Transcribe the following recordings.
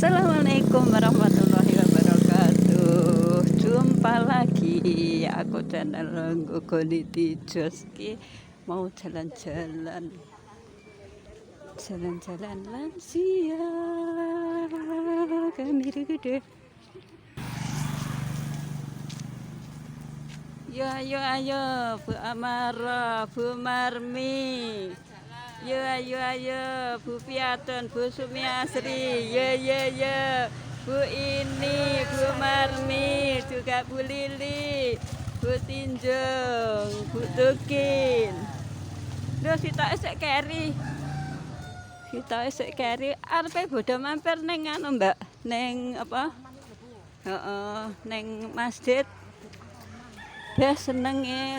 Assalamualaikum warahmatullahi wabarakatuh. Jumpa lagi aku channel Gogoniti Joski. Mau jalan-jalan lansia Kemiri gede. Ayo Bu Amara, Bu Marmi. Ayo Bu Piaton, Bu Sumiasri. Bu ini, Bu Marmi, juga Bu Lili, Bu Tinjung, Bu Tukin. Duh, kita esek keri arepe bodho mampir ning anu Mbak, ning apa? Ning masjid. Dah senenge.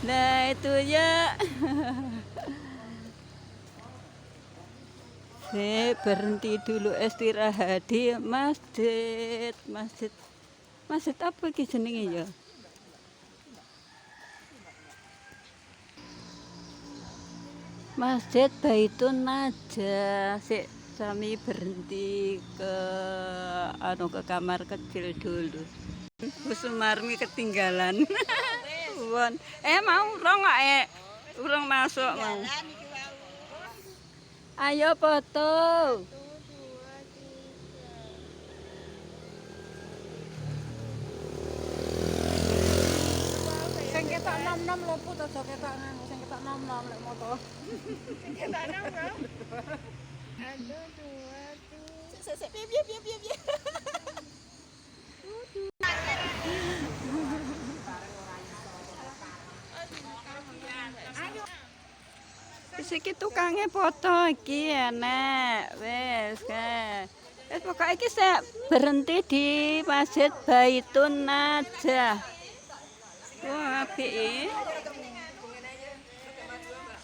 Nah itu ya. Saya berhenti dulu istirahat di masjid. Masjid apa ki jenenge ya? Masjid Baitun Najah. Sik kami berhenti ke ke kamar kecil dulu. Bu Sumarmi ketinggalan. Mau urung masuk mau. Ayo foto. Sing ketok nom-nom luput aja ketok nganu, sing ketok nom-nom lek moto. Sing ketok nom-nom. 1 2 3. Sik piye. Iki tukange foto iki enek. Wis kae. Pokoke iki saya berhenti di Masjid Baitun Najah. Wah, apik.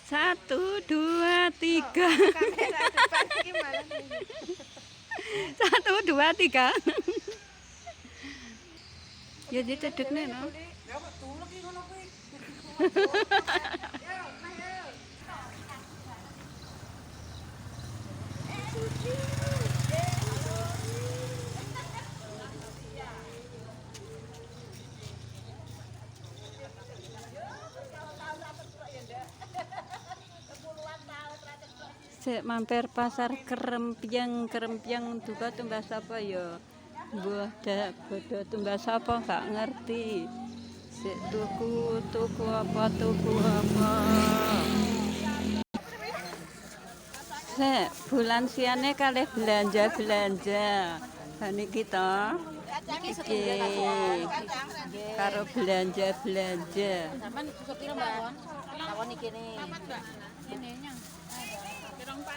1 2 3. 1 2 3. Ya dicedekne no. Sik mampir pasar Kerempiang juga tumbas apa ya? Mbah bodo tumbas apa gak ngerti. Sik tuku apa. Sik bulan siane kalih belanja. Hani kita iki karo belanja. Sampeyan susuk piro, Mbak? Tawon iki ne. Ini nyang. Pirang 4.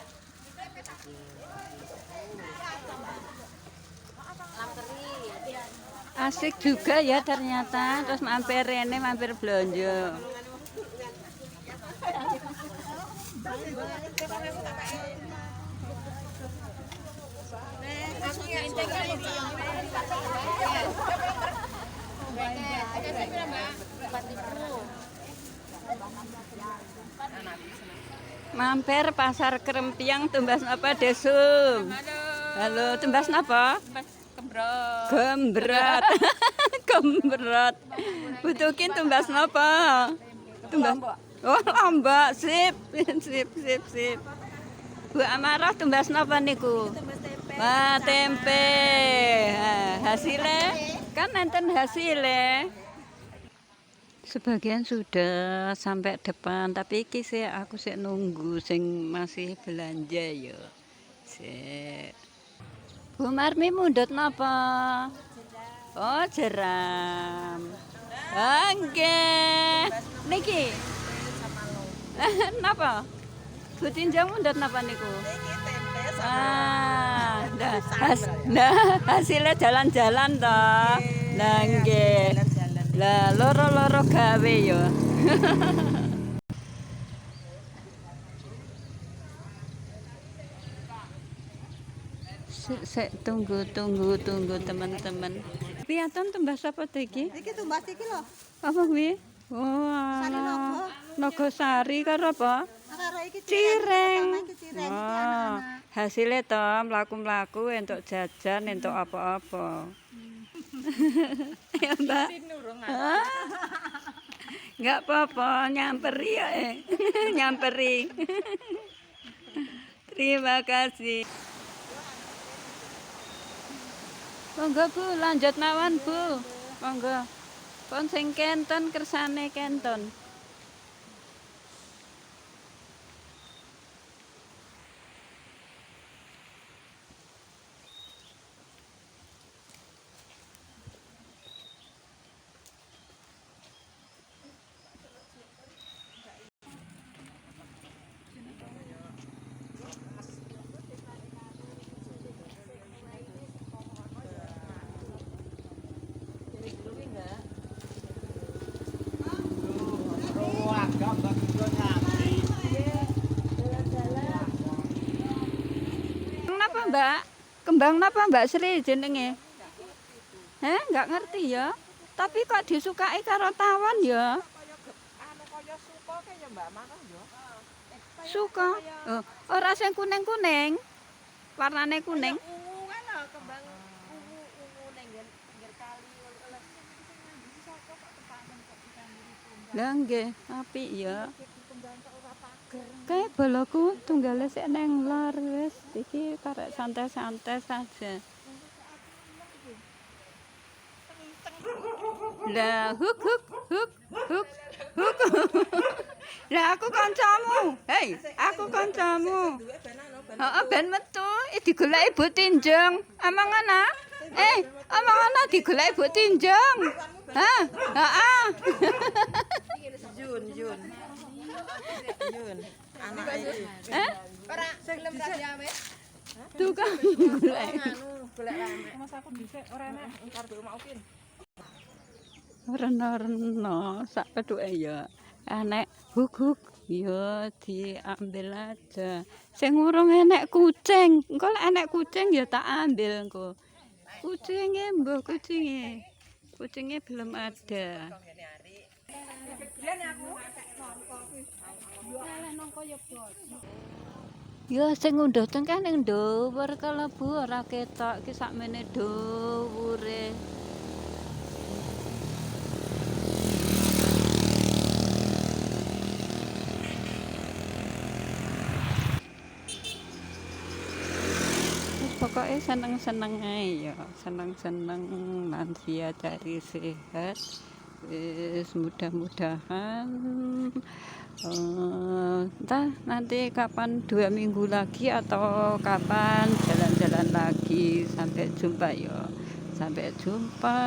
Asik juga ya ternyata. Terus mampir rene, mampir belanja. Mampir pasar Kerempiang tumbas apa Desum? Halo, tumbas apa? Gembrat. Butuhin tumbas apa? Tumbas. Oh, lombok. Sip. Bu Amarah tumbas napa niku? Wah, tempe. Hasilnya kan nenten hasilnya. Sebagian sudah sampai depan, tapi iki aku sih nunggu sing masih belanja ya. Bu Marmi mundut napa? Oh, jeram. Nggih. Niki. Napa? Bu Tinjang mundut napa niku? Hasilnya jalan-jalan toh. Lah nggih. Lah loro-loro gawe ya. Tunggu teman-teman. Piaton tumbas apa iki? Iki tumbas iki lho. Apa kuwi? Wah. Nogosari karo apa? Karo iki Cireng. Wah. Hasilnya toh mlaku-mlaku entuk jajan, entuk apa-apa. Ya, Mbak. Enggak apa-apa, nyamperi ya. Nyamperi. Terima kasih. Monggo Bu, lanjut mawon Bu. Monggo. Pun sing kenton kersane kenton. Napa Mbak? Kembang napa Mbak Sri jenenge? Nggak ngerti ya. Tapi kok disukai karo tawon ya? Kaya suka kaya Mbak Makan yo. Suka. Oh, ora sing kuning-kuning. Warnane kuning. Ungu kan lho, kembang ungu ning pinggir kali oleh saka kok tepanen kok ikan itu. Lah nggih, apik ya. Kembang kok ora pager. Kayak boloku tunggale sik neng lor wis iki karek santai-santai saja. Lah huk huk huk huk huk. Lah aku kancamu. Hei, aku kancamu. Heeh, ben metu digoleki Bu Tinjung. Amang ana? Amang ana digoleki Bu Tinjung. Hah? Heeh. Jun. Jun. Anak iki. Ora gelem tak diawe. Tukang golek. Golek rame. Mas aku dhisik ora enak karo Mak Upin. Rena-rena sak keduke ya enek huk-huk ya diambil aja. Sing urung enek kucing, engko lek enek kucing ya tak ambil engko. Kucinge mbah kucinge. Kucinge belum ada. Ya sing ngunduh teng kan ning dhuwur kalebu ora ketok iki sakmene dhuwure. Pokoknya seneng-seneng ae ya, seneng-seneng lansia cari sehat. Wis mudah-mudahan entah nanti kapan 2 minggu lagi atau kapan jalan-jalan lagi. Sampai jumpa ya. Sampai jumpa.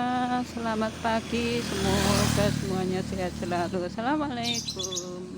Selamat pagi. Semoga semuanya sehat selalu. Assalamualaikum.